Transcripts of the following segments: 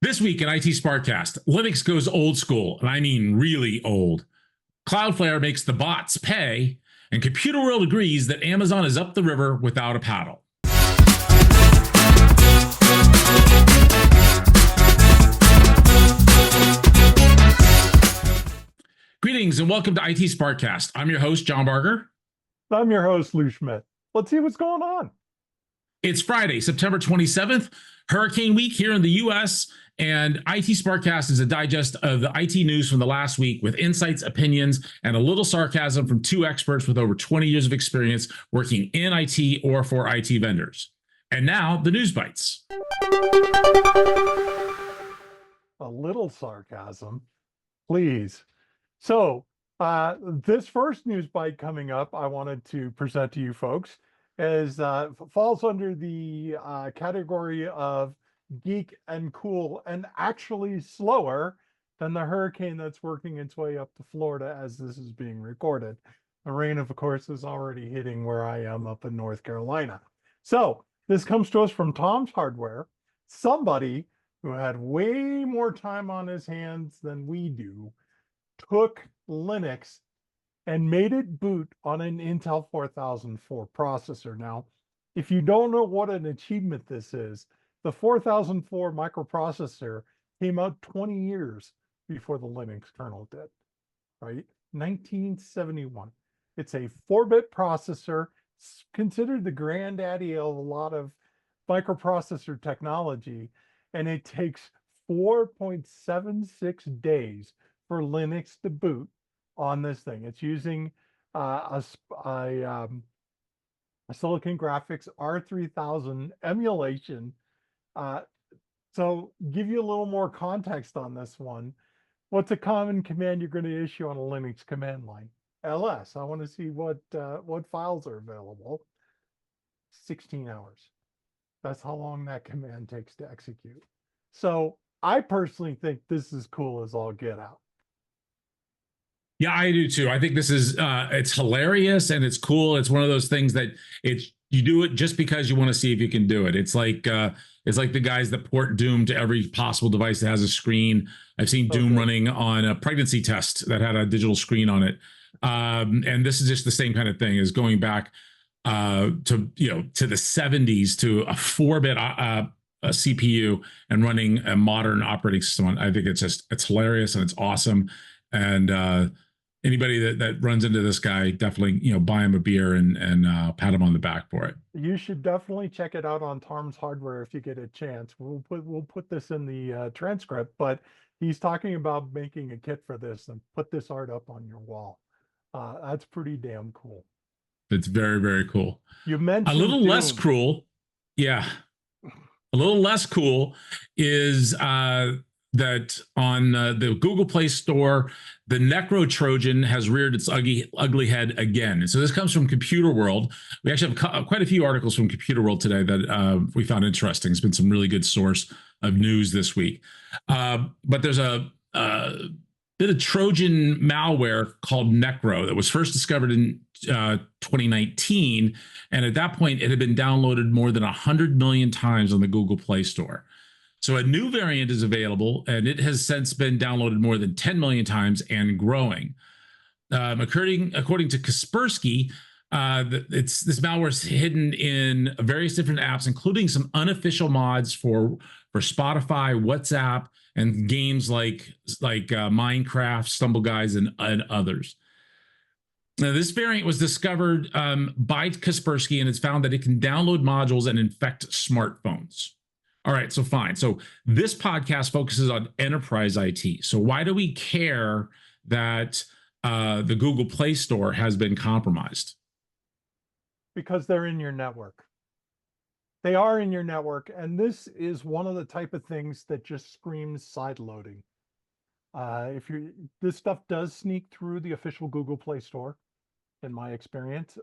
This week in IT Sparkcast, Linux goes old school, and I mean really old. Cloudflare makes the bots pay, and Computer World agrees that Amazon is up the river without a paddle. Greetings and welcome to IT Sparkcast. I'm your host, John Barker. I'm your host, Lou Schmidt. Let's see what's going on. It's Friday, September 27th, Hurricane Week here in the US, and IT Sparkcast is a digest of the IT news from the last week with insights, opinions, and a little sarcasm from two experts with over 20 years of experience working in IT or for IT vendors. And now, the news bites. A little sarcasm, please. So, this first news bite coming up, I wanted to present to you folks, is falls under the category of geek and cool, and actually slower than the hurricane that's working its way up to Florida as this is being recorded. The rain, of course, is already hitting where I am up in North Carolina. So this comes to us from Tom's Hardware, somebody who had way more time on his hands than we do, took Linux and made it boot on an Intel 4004 processor. Now, if you don't know what an achievement this is, the 4004 microprocessor came out 20 years before the Linux kernel did, right? 1971. It's a 4-bit processor, considered the granddaddy of a lot of microprocessor technology, and it takes 4.76 days for Linux to boot on this thing. It's using a Silicon Graphics R3000 emulation. So give you a little more context on this one. What's a common command you're going to issue on a Linux command line? ls. I want to see what files are available. 16 hours. That's how long that command takes to execute. So I personally think this is cool as all get out. Yeah, I do too. I think this is it's hilarious and it's cool. It's one of those things that you do it just because you want to see if you can do it. It's like the guys that port Doom to every possible device that has a screen. I've seen Doom running on a pregnancy test that had a digital screen on it. And this is just the same kind of thing, is going back to the 70s to a 4-bit a CPU and running a modern operating system. I think it's hilarious and it's awesome. And anybody that runs into this guy, definitely buy him a beer and pat him on the back for it. You should definitely check it out on Tom's Hardware if you get a chance. We'll put this in the transcript, but he's talking about making a kit for this and put this art up on your wall. That's pretty damn cool. It's very, very cool. You mentioned a little Doom. Less cool. Yeah. A little less cool is that on the Google Play Store, the Necro Trojan has reared its ugly head again. And so this comes from Computer World. We actually have quite a few articles from Computer World today that we found interesting. It's been some really good source of news this week. But there's a bit of Trojan malware called Necro that was first discovered in 2019. And at that point, it had been downloaded more than 100 million times on the Google Play Store. So a new variant is available, and it has since been downloaded more than 10 million times and growing. According to Kaspersky, this malware is hidden in various different apps, including some unofficial mods for Spotify, WhatsApp, and games like Minecraft, Stumble Guys, and others. Now, this variant was discovered by Kaspersky, and it's found that it can download modules and infect smartphones. All right, so fine. So this podcast focuses on enterprise IT. So why do we care that the Google Play Store has been compromised? Because they're in your network. They are in your network, and this is one of the type of things that just screams sideloading. This stuff does sneak through the official Google Play Store, in my experience.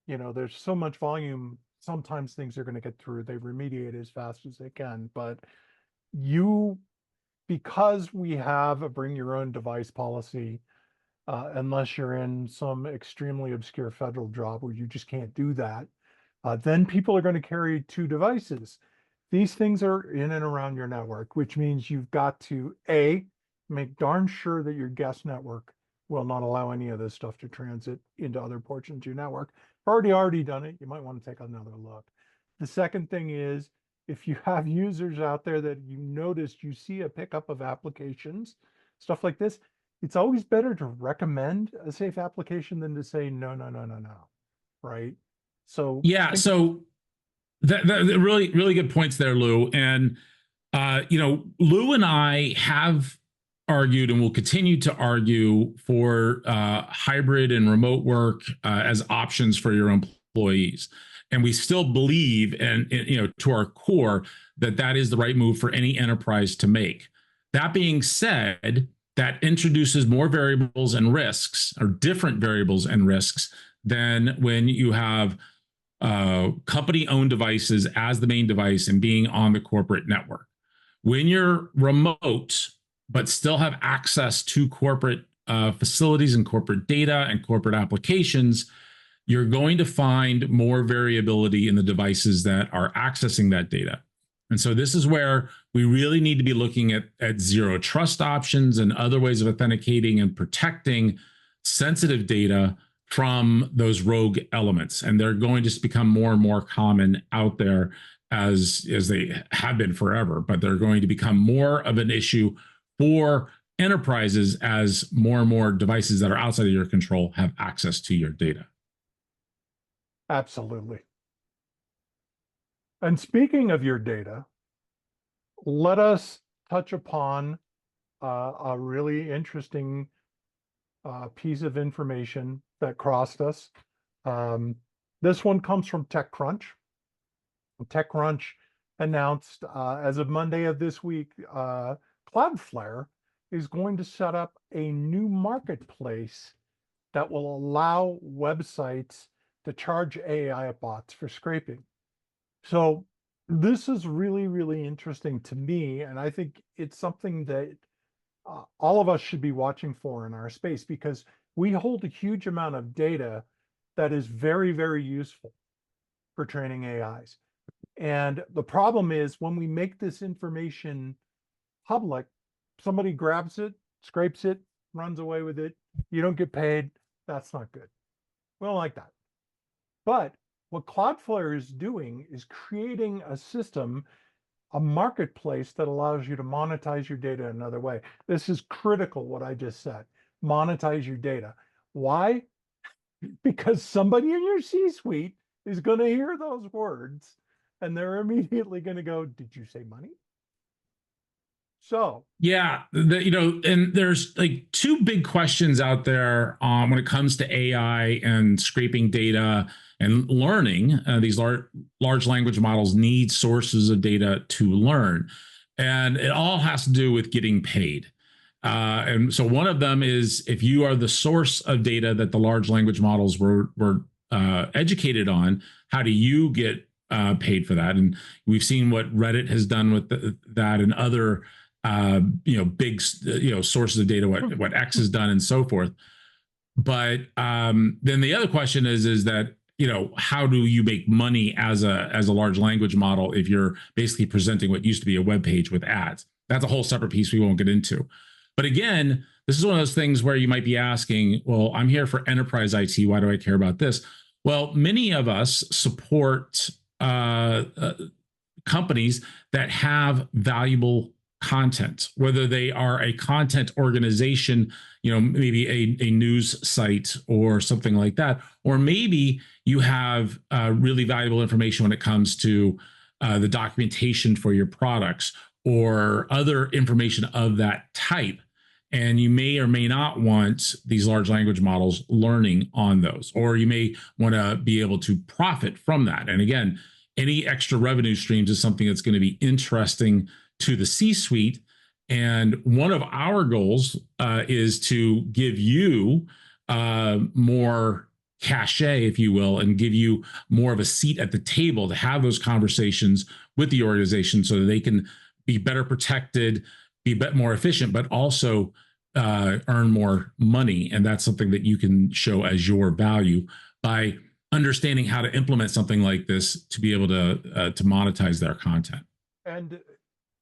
There's so much volume. Sometimes things are going to get through. They remediate as fast as they can, but because we have a bring your own device policy, unless you're in some extremely obscure federal job where you just can't do that, then people are going to carry two devices. these things are in and around your network, which means you've got to A, make darn sure that your guest network will not allow any of this stuff to transit into other portions of your network. If you've already done it, you might want to take another look. The second thing is, if you have users out there that you noticed, you see a pickup of applications, stuff like this, it's always better to recommend a safe application than to say, no, no, no, no, no, right? So Yeah. So that really, really good points there, Lou. And, Lou and I have argued and will continue to argue for hybrid and remote work as options for your employees. And we still believe, and to our core, that that is the right move for any enterprise to make. That being said, that introduces more variables and risks, or different variables and risks, than when you have company-owned devices as the main device and being on the corporate network. When you're remote, but still have access to corporate facilities and corporate data and corporate applications, you're going to find more variability in the devices that are accessing that data. And so this is where we really need to be looking at zero trust options and other ways of authenticating and protecting sensitive data from those rogue elements. And they're going to become more and more common out there as they have been forever, but they're going to become more of an issue for enterprises as more and more devices that are outside of your control have access to your data. absolutely. And speaking of your data, let us touch upon a really interesting piece of information that crossed us. This one comes from TechCrunch. TechCrunch announced as of Monday of this week, Cloudflare is going to set up a new marketplace that will allow websites to charge AI bots for scraping. So this is really, really interesting to me. And I think it's something that all of us should be watching for in our space, because we hold a huge amount of data that is very, very useful for training AIs. And the problem is when we make this information public, somebody grabs it, scrapes it, runs away with it. You don't get paid. That's not good. We don't like that. But what Cloudflare is doing is creating a system, a marketplace that allows you to monetize your data another way. This is critical, what I just said. Monetize your data. Why? Because somebody in your C-suite is going to hear those words and they're immediately going to go, did you say money? So yeah, and there's like two big questions out there when it comes to AI and scraping data and learning. These large language models need sources of data to learn, and it all has to do with getting paid. And so one of them is, if you are the source of data that the large language models were educated on, how do you get paid for that? And we've seen what Reddit has done with that, and other big sources of data, what X has done, and so forth. But then the other question is that how do you make money as a large language model if you're basically presenting what used to be a web page with ads? That's a whole separate piece we won't get into. But again, this is one of those things where you might be asking, well, I'm here for enterprise IT. Why do I care about this? Well, many of us support companies that have valuable content, whether they are a content organization, maybe a news site or something like that, or maybe you have really valuable information when it comes to the documentation for your products or other information of that type. And you may or may not want these large language models learning on those, or you may want to be able to profit from that. And again, any extra revenue streams is something that's going to be interesting to the C-suite. And one of our goals is to give you more cachet, if you will, and give you more of a seat at the table to have those conversations with the organization so that they can be better protected, be more efficient, but also earn more money. And that's something that you can show as your value by understanding how to implement something like this to be able to monetize their content. And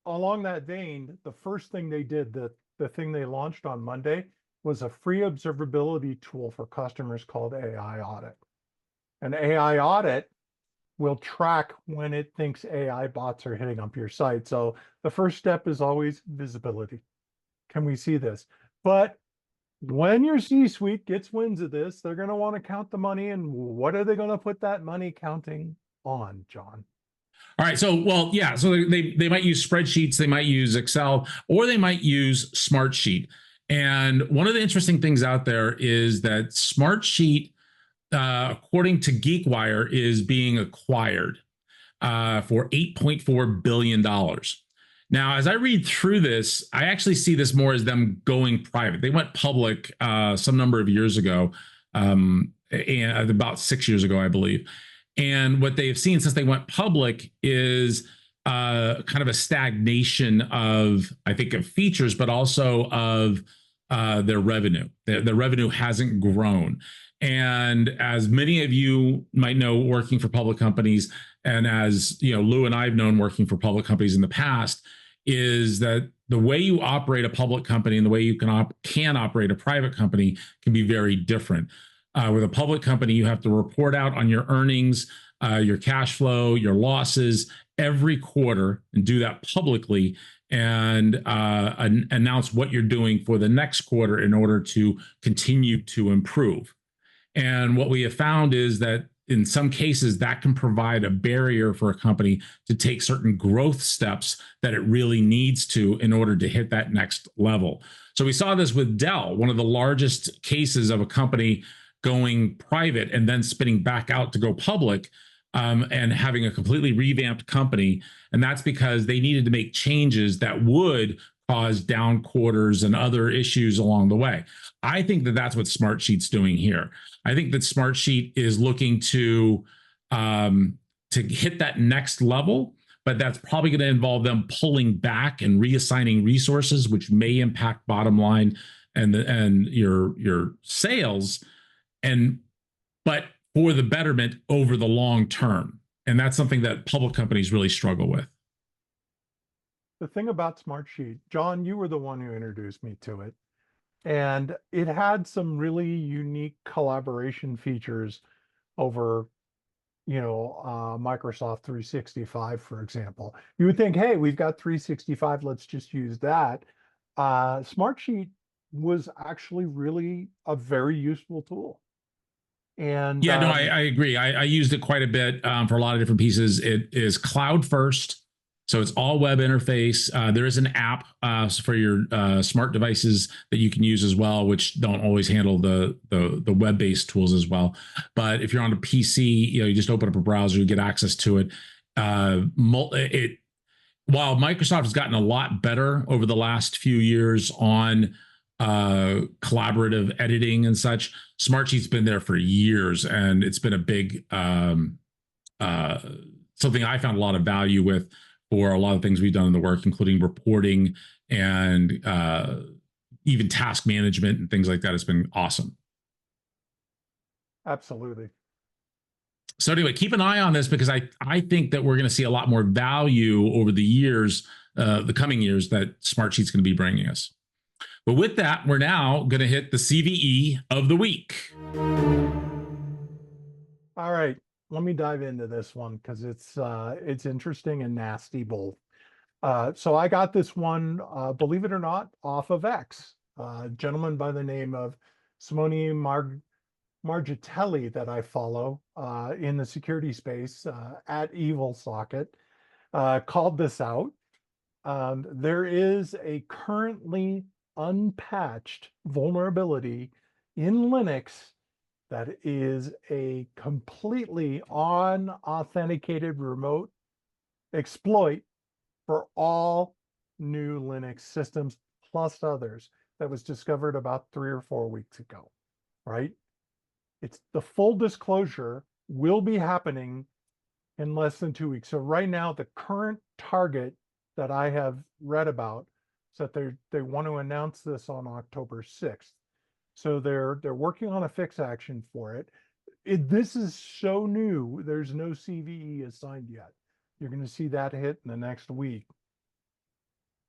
along that vein, the first thing they did, the thing they launched on Monday, was a free observability tool for customers called AI Audit. And AI Audit will track when it thinks AI bots are hitting up your site. So the first step is always visibility. Can we see this? But when your C-suite gets winds of this, they're going to want to count the money. And what are they going to put that money counting on, John? All right. So, well, yeah. So they might use spreadsheets, they might use Excel, or they might use Smartsheet. And one of the interesting things out there is that Smartsheet, according to GeekWire, is being acquired for $8.4 billion. Now, as I read through this, I actually see this more as them going private. They went public some number of years ago, and about 6 years ago, I believe. And what they've seen since they went public is kind of a stagnation of, I think, of features, but also of their revenue. The revenue hasn't grown. And as many of you might know, working for public companies, and as you know, Lou and I've known working for public companies in the past, is that the way you operate a public company and the way you can operate a private company can be very different. With a public company, you have to report out on your earnings, your cash flow, your losses every quarter, and do that publicly, and announce what you're doing for the next quarter in order to continue to improve. And what we have found is that in some cases that can provide a barrier for a company to take certain growth steps that it really needs to in order to hit that next level. So we saw this with Dell, one of the largest cases of a company going private and then spinning back out to go public, and having a completely revamped company. And that's because they needed to make changes that would cause down quarters and other issues along the way. I think that that's what Smartsheet's doing here. I think that Smartsheet is looking to hit that next level, but that's probably going to involve them pulling back and reassigning resources, which may impact bottom line and your sales, but for the betterment over the long term. And that's something that public companies really struggle with. The thing about Smartsheet, John, you were the one who introduced me to it. And it had some really unique collaboration features over, Microsoft 365, for example. You would think, hey, we've got 365, let's just use that. Smartsheet was actually really a very useful tool. And yeah, no, I agree. I used it quite a bit for a lot of different pieces. It is cloud first. So it's all web interface. There is an app for your smart devices that you can use as well, which don't always handle the web-based tools as well. But if you're on a PC, you just open up a browser, you get access to it. While Microsoft has gotten a lot better over the last few years on collaborative editing and such, Smartsheet's been there for years, and it's been a big something I found a lot of value with for a lot of things we've done in the work, including reporting and even task management and things like that. It's been awesome. Absolutely. So anyway, keep an eye on this, because I think that we're going to see a lot more value over the years, the coming years, that Smartsheet's going to be bringing us. But with that, we're now going to hit the CVE of the week. All right, let me dive into this one because it's interesting and nasty both. So I got this one, believe it or not, off of X. A gentleman by the name of Simone Margitelli that I follow in the security space at Evil Socket called this out. There is a currently unpatched vulnerability in Linux that is a completely unauthenticated remote exploit for all new Linux systems, plus others, that was discovered about 3 or 4 weeks ago, right? It's the full disclosure will be happening in less than 2 weeks. So right now, the current target that I have read about is that they want to announce this on October 6th. So they're working on a fix action for it. This is so new, there's no CVE assigned yet. You're going to see that hit in the next week.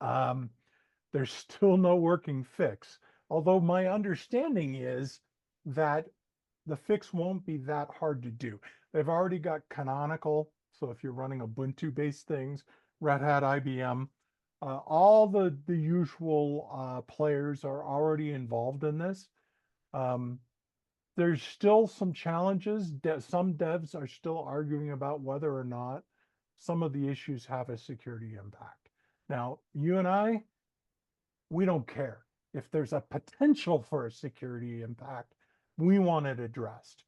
There's still no working fix, although my understanding is that the fix won't be that hard to do. They've already got canonical, so if you're running Ubuntu-based things, Red Hat, IBM, all the usual players are already involved in this. There's still some challenges. Some devs are still arguing about whether or not some of the issues have a security impact. Now, you and I, we don't care. If there's a potential for a security impact, we want it addressed.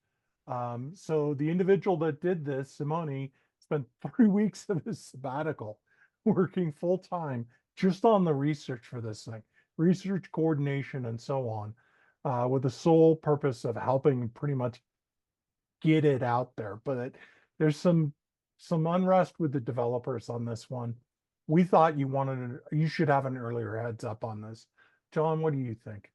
So the individual that did this, Simone, spent 3 weeks of his sabbatical working full time just on the research for this thing, research coordination and so on, with the sole purpose of helping pretty much get it out there. But there's some unrest with the developers on this one. We thought you should have an earlier heads up on this. John, what do you think?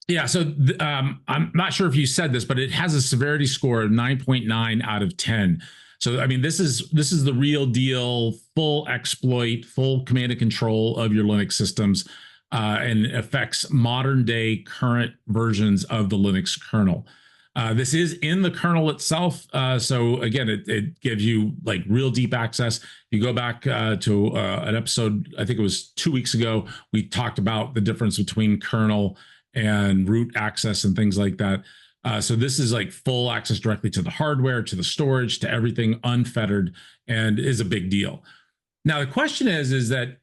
Yeah, so I'm not sure if you said this, but it has a severity score of 9.9 out of 10. So I mean, this is the real deal, full exploit, full command and control of your Linux systems, and it affects modern day current versions of the Linux kernel. This is in the kernel itself. So again, it gives you like real deep access. You go back to an episode, I think it was 2 weeks ago, we talked about the difference between kernel and root access and things like that. So this is like full access directly to the hardware, to the storage, to everything unfettered, and is a big deal. Now, the question is that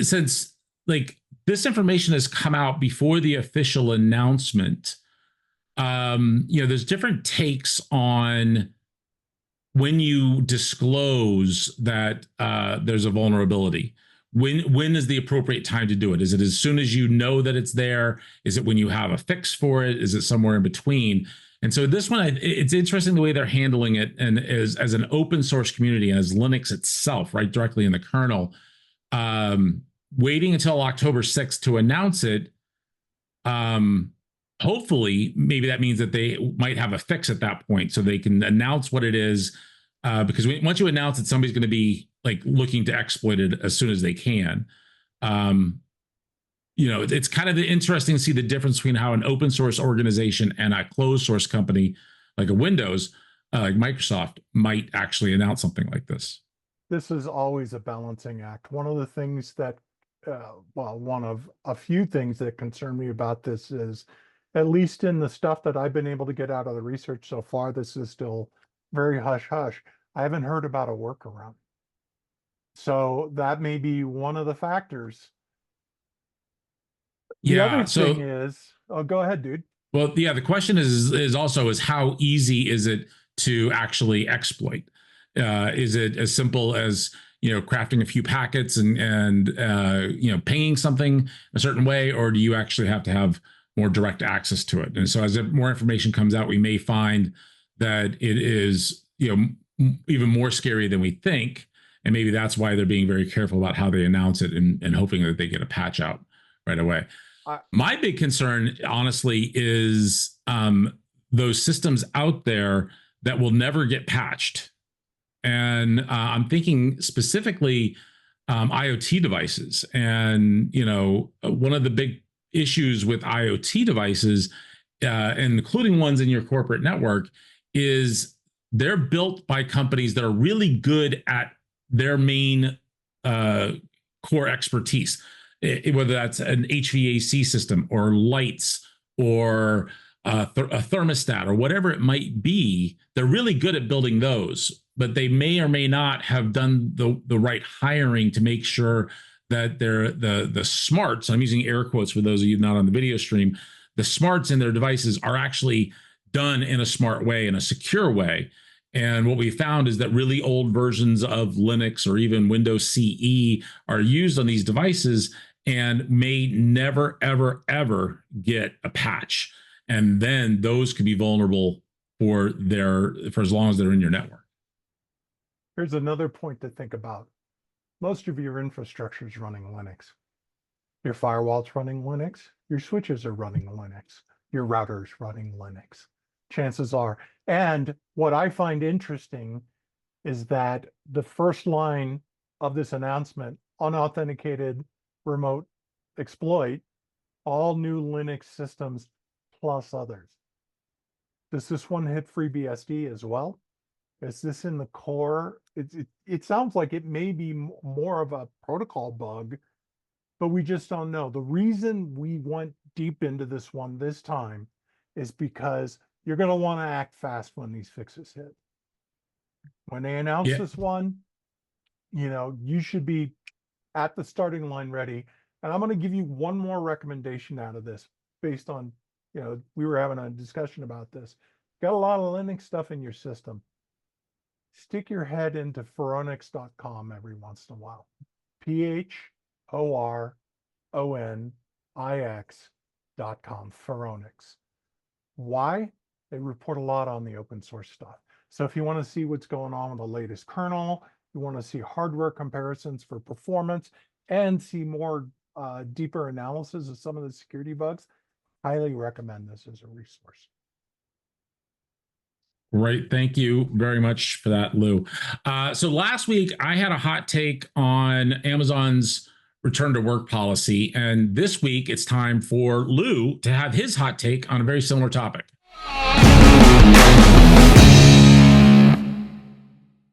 since like this information has come out before the official announcement, there's different takes on when you disclose that there's a vulnerability. When is the appropriate time to do it? Is it as soon as you know that it's there? Is it when you have a fix for it? Is it somewhere in between? And so this one, it's interesting the way they're handling it, and as an open source community, as Linux itself, right directly in the kernel, waiting until October 6th to announce it. Hopefully, maybe that means that they might have a fix at that point, so they can announce what it is. Because once you announce it, somebody's going to be like looking to exploit it as soon as they can. It's kind of interesting to see the difference between how an open source organization and a closed source company like a Windows, like Microsoft, might actually announce something like this. This is always a balancing act. One of the things that, one of a few things that concern me about this is, at least in the stuff that I've been able to get out of the research so far, this is still very hush hush. I haven't heard about a workaround. So that may be one of the factors. The other thing is, oh, go ahead, dude. Well, yeah, the question is also how easy is it to actually exploit? Is it as simple as crafting a few packets and pinging something a certain way, or do you actually have to have more direct access to it? And so as more information comes out, we may find that it is even more scary than we think, and maybe that's why they're being very careful about how they announce it and hoping that they get a patch out right away. My big concern, honestly, is those systems out there that will never get patched. And I'm thinking specifically IoT devices. And, one of the big issues with IoT devices, including ones in your corporate network, is they're built by companies that are really good at their main core expertise. Whether that's an HVAC system or lights or a thermostat or whatever it might be, they're really good at building those, but they may or may not have done the right hiring to make sure that they're the smarts. I'm using air quotes for those of you not on the video stream. The smarts in their devices are actually done in a smart way, in a secure way. And what we found is that really old versions of Linux or even Windows CE are used on these devices and may never, ever, ever get a patch. And then those could be vulnerable for as long as they're in your network. Here's another point to think about. Most of your infrastructure is running Linux. Your firewall's running Linux. Your switches are running Linux. Your router's running Linux. Chances are. And what I find interesting is that the first line of this announcement, unauthenticated remote exploit, all new Linux systems plus others. Does this one hit FreeBSD as well? Is this in the core? It sounds like it may be more of a protocol bug, but we just don't know. The reason we went deep into this one this time is because you're going to want to act fast when these fixes hit. When they announce Yeah. this one, you should be at the starting line ready. And I'm going to give you one more recommendation out of this based on, we were having a discussion about this. Got a lot of Linux stuff in your system. Stick your head into phoronix.com every once in a while. PHORONIX.com, Phoronix. Why? They report a lot on the open source stuff. So if you want to see what's going on with the latest kernel, you want to see hardware comparisons for performance and see more deeper analysis of some of the security bugs, highly recommend this as a resource. Right. Thank you very much for that, Lou. So last week I had a hot take on Amazon's return to work policy. And this week it's time for Lou to have his hot take on a very similar topic.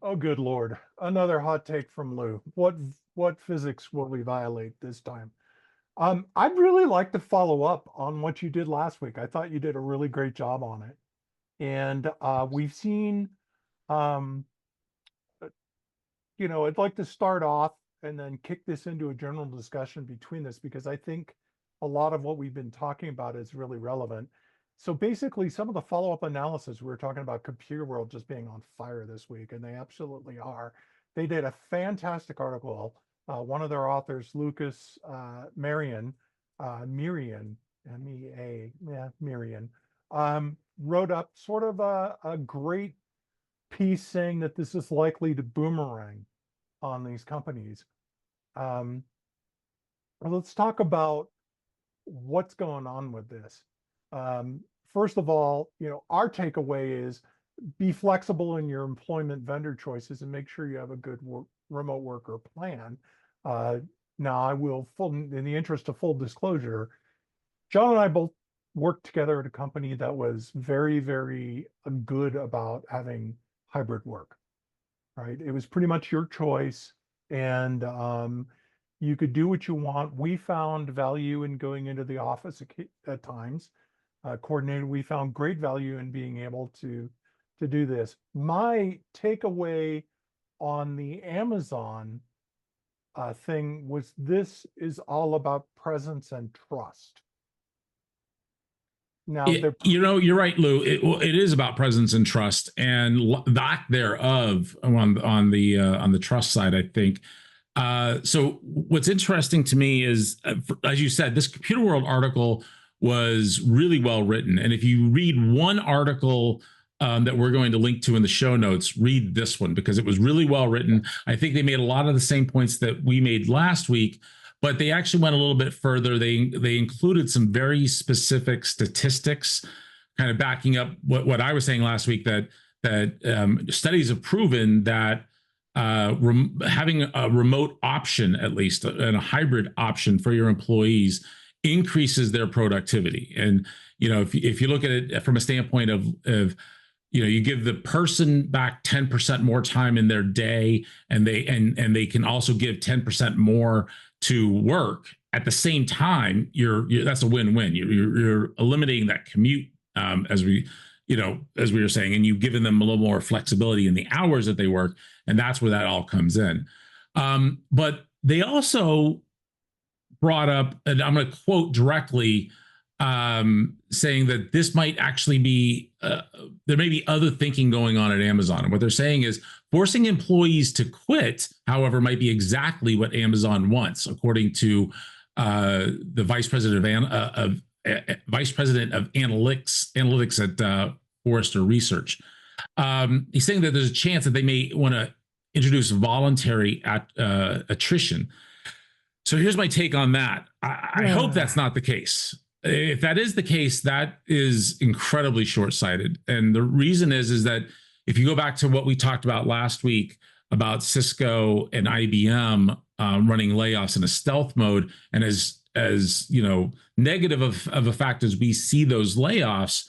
Oh, good Lord. Another hot take from Lou. What physics will we violate this time? I'd really like to follow up on what you did last week. I thought you did a really great job on it. And we've seen, I'd like to start off and then kick this into a general discussion between this, because I think a lot of what we've been talking about is really relevant. So basically, some of the follow-up analysis, we were talking about Computer World just being on fire this week, and they absolutely are. They did a fantastic article. One of their authors, Lucas Merian, Merian, M-E-A, yeah, Merian, wrote up sort of a great piece saying that this is likely to boomerang on these companies. Let's talk about what's going on with this. First of all, our takeaway is be flexible in your employment vendor choices and make sure you have a good remote worker plan. Now, I will, in the interest of full disclosure, John and I both worked together at a company that was very, very good about having hybrid work, right? It was pretty much your choice, and you could do what you want. We found value in going into the office at times. Coordinated, we found great value in being able to do this. My takeaway on the Amazon thing was this is all about presence and trust. Now, you're right, Lou. It is about presence and trust, and lack thereof on the trust side, I think. So what's interesting to me is, as you said, this Computer World article was really well written, and if you read one article that we're going to link to in the show notes, read this one because it was really well written. I think they made a lot of the same points that we made last week, but they actually went a little bit further. They included some very specific statistics, kind of backing up what I was saying last week, that studies have proven that having a remote option, at least, and a hybrid option for your employees increases their productivity. And if you look at it from a standpoint of you give the person back 10% more time in their day, and they can also give 10% more to work at the same time, that's a win-win. You're eliminating that commute, as we were saying, and you've given them a little more flexibility in the hours that they work, and that's where that all comes in. But they also brought up, and I'm going to quote directly, saying that this might actually be, there may be other thinking going on at Amazon. And what they're saying is forcing employees to quit, however, might be exactly what Amazon wants, according to the vice president of analytics at Forrester Research. He's saying that there's a chance that they may want to introduce voluntary attrition. So here's my take on that. I hope that's not the case. If that is the case, that is incredibly short-sighted. And the reason is that if you go back to what we talked about last week about Cisco and IBM running layoffs in a stealth mode, and as you know, negative of a fact as we see those layoffs,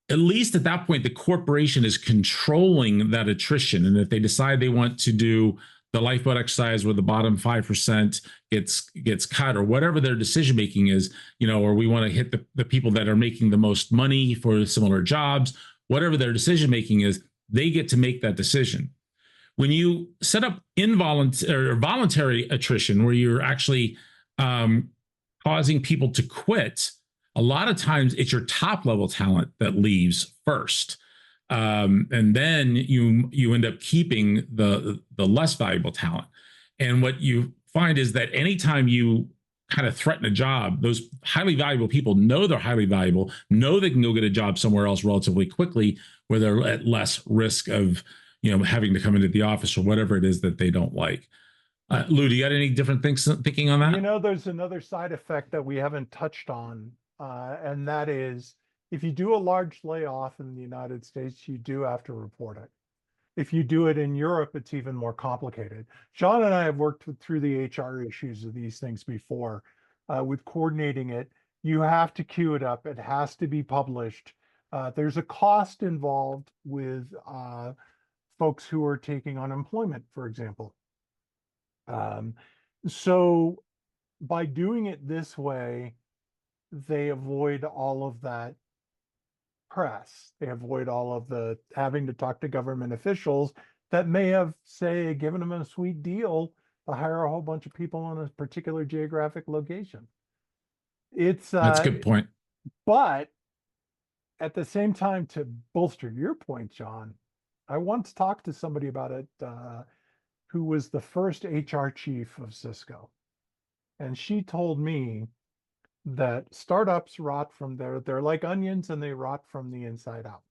at least at that point, the corporation is controlling that attrition. And if they decide they want to do the lifeboat exercise where the bottom 5% gets cut, or whatever their decision making is, you know, or we want to hit the people that are making the most money for similar jobs, whatever their decision making is, they get to make that decision. When you set up involuntary or voluntary attrition, where you're actually causing people to quit, a lot of times it's your top level talent that leaves first. And then you end up keeping the less valuable talent. And what you find is that anytime you kind of threaten a job, those highly valuable people know they're highly valuable, know they can go get a job somewhere else relatively quickly, where they're at less risk of, you know, having to come into the office or whatever it is that they don't like. Lou, do you got any different thinking on that? You know, there's another side effect that we haven't touched on, and that is if you do a large layoff in the United States, you do have to report it. If you do it in Europe, it's even more complicated. Sean and I have worked through the HR issues of these things before. With coordinating it, you have to queue it up. It has to be published. There's a cost involved with folks who are taking unemployment, for example. So by doing it this way, they avoid all of that press. They avoid all of the having to talk to government officials that may have, say, given them a sweet deal to hire a whole bunch of people in a particular geographic location. That's a good point. But at the same time, to bolster your point, John, I once talked to somebody about it who was the first HR chief of Cisco. And she told me that startups rot from they're like onions and they rot from the inside out.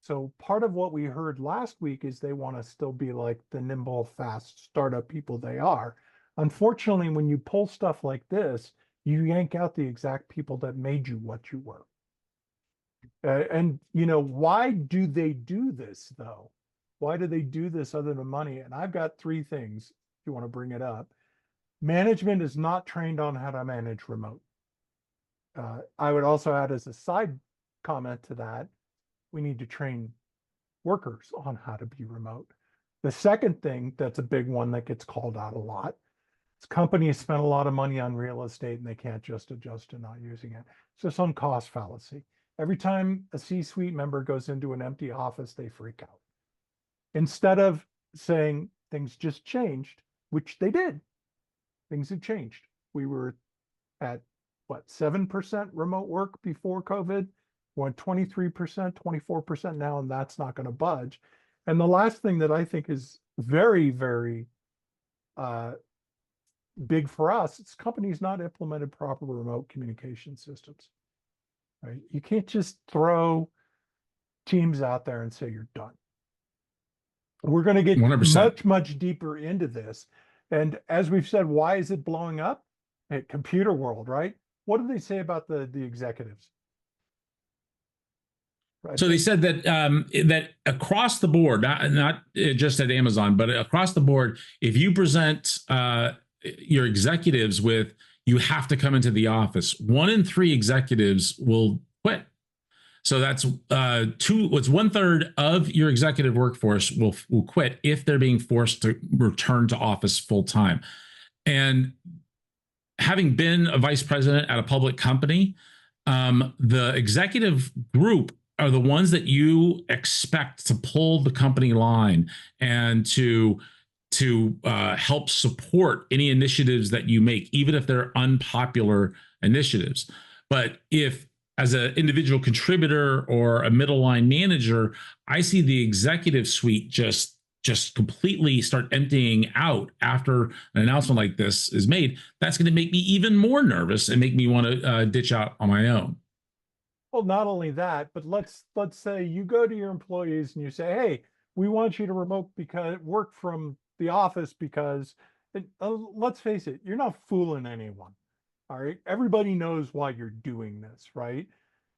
So part of what we heard last week is they want to still be like the nimble, fast startup people they are. Unfortunately, when you pull stuff like this, you yank out the exact people that made you what you were. And, you know, why do they do this, though? Why do they do this other than money? And I've got three things, if you want to bring it up. Management is not trained on how to manage remote. I would also add as a side comment to that, we need to train workers on how to be remote. The second thing that's a big one that gets called out a lot is companies spend a lot of money on real estate and they can't just adjust to not using it. It's just on cost fallacy. Every time a C-suite member goes into an empty office, they freak out. Instead of saying things just changed, which they did, things have changed. We were at what, 7% remote work before COVID, we're at 23%, 24% now, and that's not going to budge. And the last thing that I think is very, very big for us, it's companies not implemented proper remote communication systems. Right? You can't just throw Teams out there and say you're done. We're going to get 100%. much deeper into this. And as we've said, why is it blowing up? Hey, computer world, right? What do they say about the executives? Right. So they said that that across the board, not just at Amazon, but across the board, if you present your executives with you have to come into the office, 1 in 3 executives will quit. So that's it's 1/3 of your executive workforce will quit if they're being forced to return to office full time. And having been a vice president at a public company, the executive group are the ones that you expect to pull the company line and to help support any initiatives that you make, even if they're unpopular initiatives. But if as an individual contributor or a middle line manager, I see the executive suite just completely start emptying out after an announcement like this is made, that's going to make me even more nervous and make me want to ditch out on my own. Well, not only that, but let's say you go to your employees and you say, hey, we want you to work from the office because let's face it, you're not fooling anyone. All right. Everybody knows why you're doing this, right?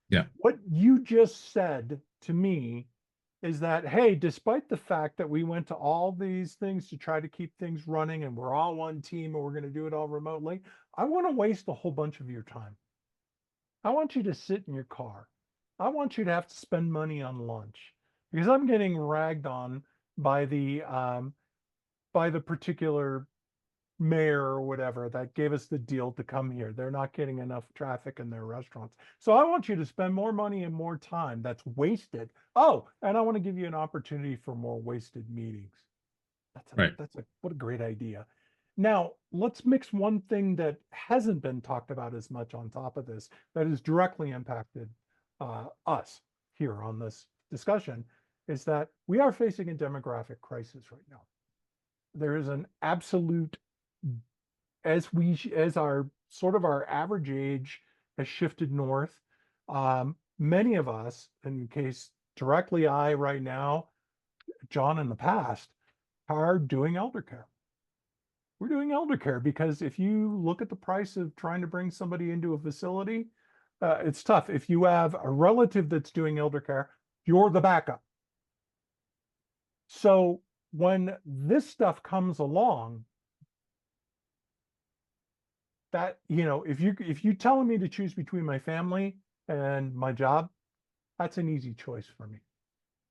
Yeah. What you just said to me is that, hey, despite the fact that we went to all these things to try to keep things running and we're all one team and we're going to do it all remotely, I want to waste a whole bunch of your time. I want you to sit in your car. I want you to have to spend money on lunch because I'm getting ragged on by the particular mayor or whatever that gave us the deal to come here. They're not getting enough traffic in their restaurants. So I want you to spend more money and more time that's wasted. Oh, and I want to give you an opportunity for more wasted meetings. Right. What a great idea. Now, let's mix one thing that hasn't been talked about as much on top of this that has directly impacted us here on this discussion is that we are facing a demographic crisis right now. There is an absolute, as our sort of our average age has shifted north, many of us, in case directly I right now, John in the past, are doing elder care. We're doing elder care because if you look at the price of trying to bring somebody into a facility, it's tough. If you have a relative that's doing elder care, you're the backup. So when this stuff comes along, that, if you telling me to choose between my family and my job, that's an easy choice for me.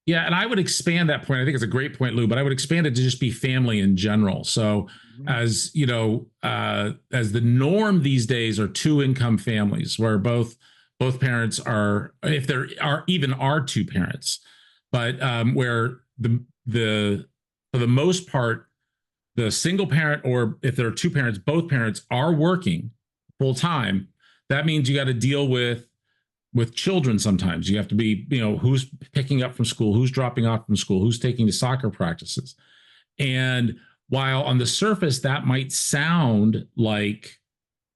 Yeah, and I would expand that point. I think it's a great point, Lou, but I would expand it to just be family in general. So, as you know, as the norm these days are two income families where both parents are, if there are even are two parents, but where the for the most part, the single parent, or if there are two parents, both parents are working full time. That means you got to deal with children. Sometimes you have to be, who's picking up from school, who's dropping off from school, who's taking to soccer practices. And while on the surface that might sound like,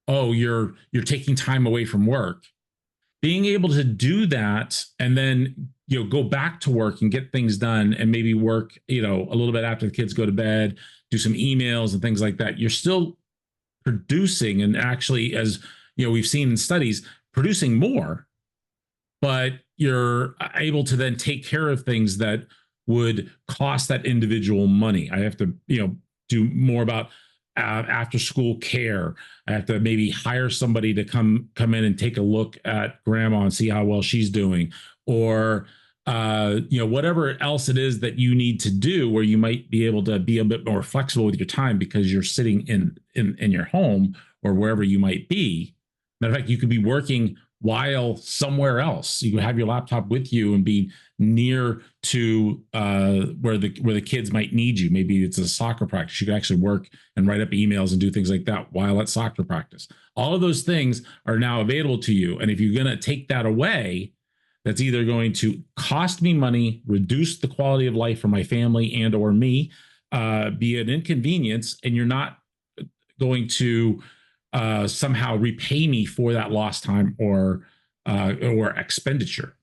oh, you're taking time away from work, being able to do that and then go back to work and get things done and maybe work a little bit after the kids go to bed, do some emails and things like that, you're still producing, and actually, as we've seen in studies, producing more, but you're able to then take care of things that would cost that individual money. I have to, do more about after school care. I have to maybe hire somebody to come in and take a look at grandma and see how well she's doing, or whatever else it is that you need to do, where you might be able to be a bit more flexible with your time because you're sitting in your home or wherever you might be. Matter of fact, you could be working while somewhere else. You can have your laptop with you and be near to where the kids might need you. Maybe it's a soccer practice. You can actually work and write up emails and do things like that while at soccer practice. All of those things are now available to you. And if you're going to take that away, that's either going to cost me money, reduce the quality of life for my family and or me, be an inconvenience, and you're not going to somehow repay me for that lost time or expenditure.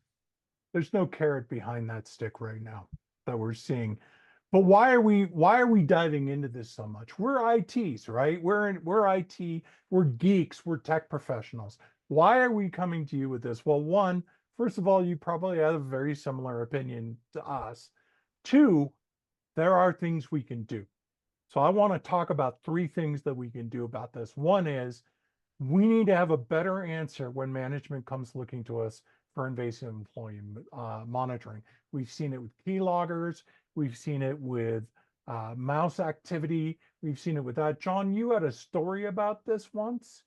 There's no carrot behind that stick right now that we're seeing. But why are we diving into this so much? We're ITs, right? We're IT, we're geeks, we're tech professionals. Why are we coming to you with this? Well, first of all, you probably have a very similar opinion to us. Two, there are things we can do. So I want to talk about three things that we can do about this. One is we need to have a better answer when management comes looking to us for invasive employee monitoring. We've seen it with keyloggers. We've seen it with mouse activity. We've seen it with that. John, you had a story about this once.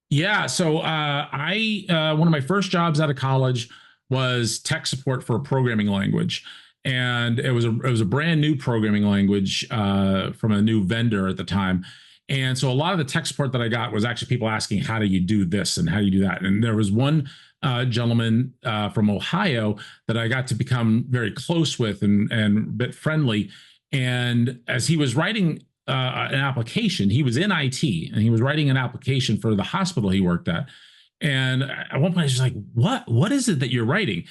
Yeah. So I one of my first jobs out of college was tech support for a programming language. And it was a brand new programming language from a new vendor at the time. And so a lot of the tech support that I got was actually people asking, how do you do this and how do you do that? And there was one gentleman from Ohio that I got to become very close with and a bit friendly. And as he was writing an application, he was in IT and he was writing an application for the hospital he worked at. And at one point I was just like, what is it that you're writing?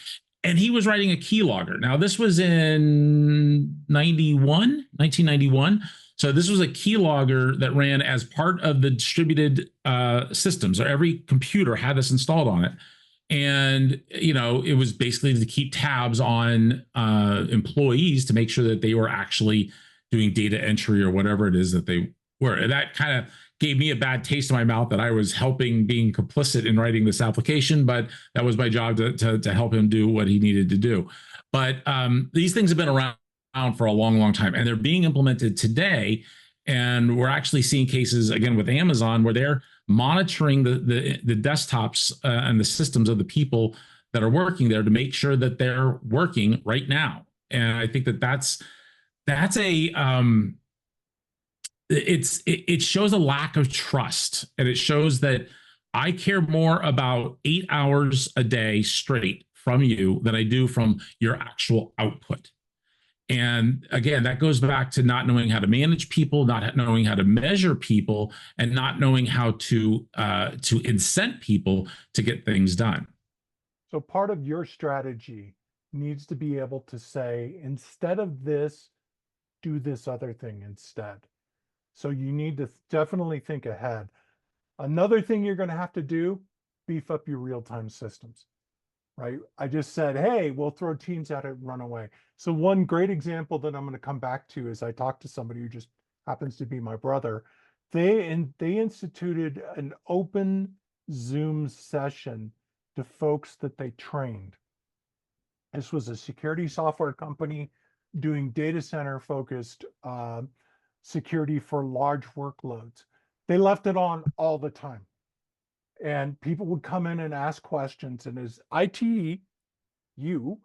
And he was writing a keylogger. Now, this was in 1991. So this was a keylogger that ran as part of the distributed systems. So every computer had this installed on it. And, it was basically to keep tabs on employees to make sure that they were actually doing data entry or whatever it is that they were. And that kind of gave me a bad taste in my mouth that I was helping, being complicit in writing this application, but that was my job to help him do what he needed to do. But these things have been around for a long, long time, and they're being implemented today. And we're actually seeing cases again with Amazon where they're monitoring the desktops and the systems of the people that are working there to make sure that they're working right now. And I think that that's a it shows a lack of trust, and it shows that I care more about 8 hours a day straight from you than I do from your actual output. And again, that goes back to not knowing how to manage people, not knowing how to measure people, and not knowing how to incent people to get things done. So part of your strategy needs to be able to say, instead of this, do this other thing instead. So you need to definitely think ahead. Another thing you're going to have to do, beef up your real-time systems. Right? I just said, hey, we'll throw teams at it and run away. So one great example that I'm going to come back to is I talked to somebody who just happens to be my brother. They instituted an open Zoom session to folks that they trained. This was a security software company doing data center focused security for large workloads. They left it on all the time. And people would come in and ask questions. And as IT, you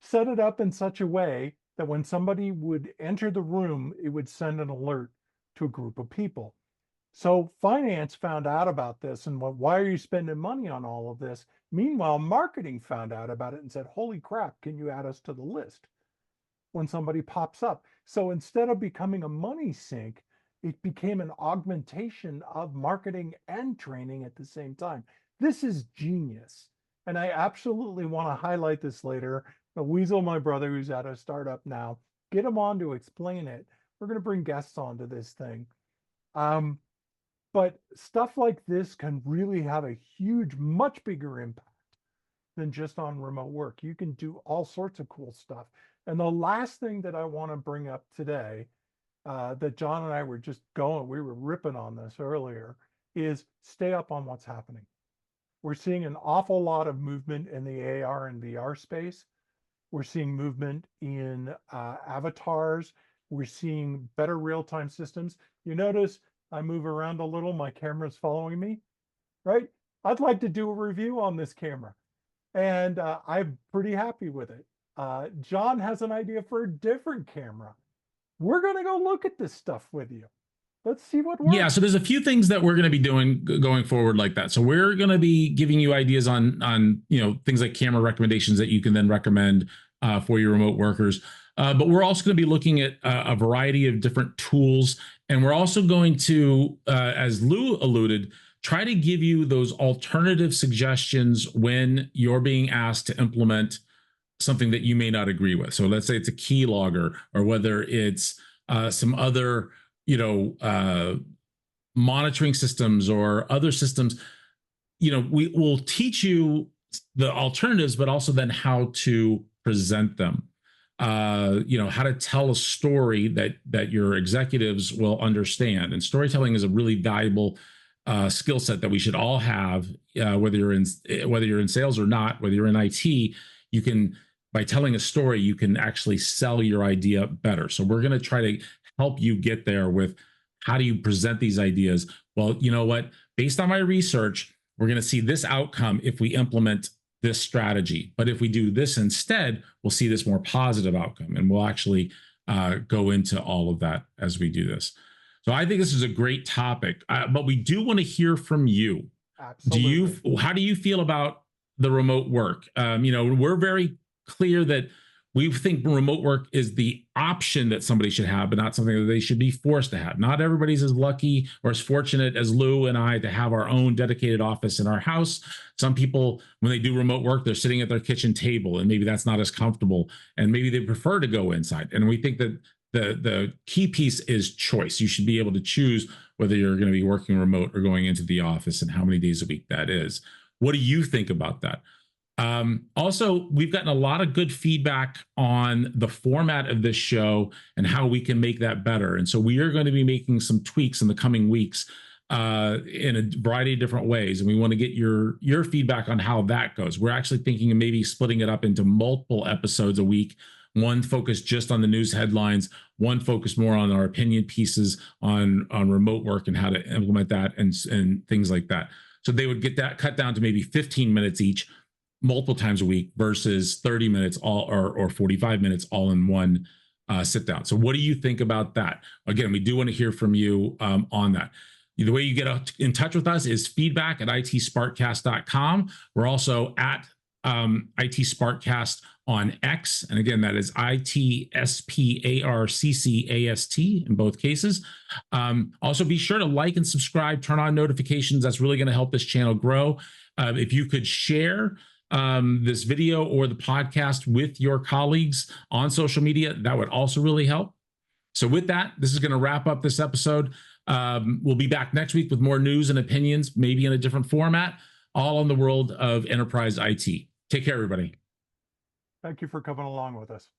set it up in such a way that when somebody would enter the room, it would send an alert to a group of people. So finance found out about this and why are you spending money on all of this? Meanwhile, marketing found out about it and said, holy crap, can you add us to the list when somebody pops up? So instead of becoming a money sink, it became an augmentation of marketing and training at the same time. This is genius. And I absolutely want to highlight this later. But Weasel, my brother, who's at a startup now, get him on to explain it. We're going to bring guests onto this thing. But stuff like this can really have a huge, much bigger impact than just on remote work. You can do all sorts of cool stuff. And the last thing that I want to bring up today that John and I were just we were ripping on this earlier, is stay up on what's happening. We're seeing an awful lot of movement in the AR and VR space. We're seeing movement in avatars. We're seeing better real-time systems. You notice I move around a little, my camera's following me, right? I'd like to do a review on this camera, and I'm pretty happy with it. John has an idea for a different camera. We're going to go look at this stuff with you. Let's see what works. Yeah, so there's a few things that we're going to be doing going forward like that. So we're going to be giving you ideas on things like camera recommendations that you can then recommend for your remote workers. But we're also going to be looking at a variety of different tools, and we're also going to, as Lou alluded, try to give you those alternative suggestions when you're being asked to implement something that you may not agree with. So let's say it's a keylogger, or whether it's some other, monitoring systems or other systems. We will teach you the alternatives, but also then how to present them. How to tell a story that your executives will understand. And storytelling is a really valuable skill set that we should all have, whether you're in sales or not, whether you're in IT. You can, by telling a story, you can actually sell your idea better. So we're going to try to help you get there with how do you present these ideas? Well, you know what? Based on my research, we're going to see this outcome if we implement this strategy. But if we do this instead, we'll see this more positive outcome. And we'll actually go into all of that as we do this. So I think this is a great topic, but we do want to hear from you. Absolutely. How do you feel about the remote work? We're very clear that we think remote work is the option that somebody should have, but not something that they should be forced to have. Not everybody's as lucky or as fortunate as Lou and I to have our own dedicated office in our house. Some people, when they do remote work, they're sitting at their kitchen table, and maybe that's not as comfortable, and maybe they prefer to go inside. And we think that the key piece is choice. You should be able to choose whether you're going to be working remote or going into the office, and how many days a week that is. What do you think about that? Also, we've gotten a lot of good feedback on the format of this show and how we can make that better. And so we are going to be making some tweaks in the coming weeks in a variety of different ways. And we want to get your feedback on how that goes. We're actually thinking of maybe splitting it up into multiple episodes a week. One focused just on the news headlines, one focused more on our opinion pieces on remote work and how to implement that and things like that. So they would get that cut down to maybe 15 minutes each, multiple times a week versus 30 minutes all or 45 minutes all in one sit down. So what do you think about that? Again, we do want to hear from you on that. The way you get in touch with us is feedback@itsparkcast.com. We're also at itsparkcast on X. And again, that is ITSPARCCAST in both cases. Also, be sure to like and subscribe, turn on notifications. That's really going to help this channel grow. If you could share this video or the podcast with your colleagues on social media, that would also really help. So with that, this is going to wrap up this episode. We'll be back next week with more news and opinions, maybe in a different format, all on the world of enterprise IT. Take care, everybody. Thank you for coming along with us.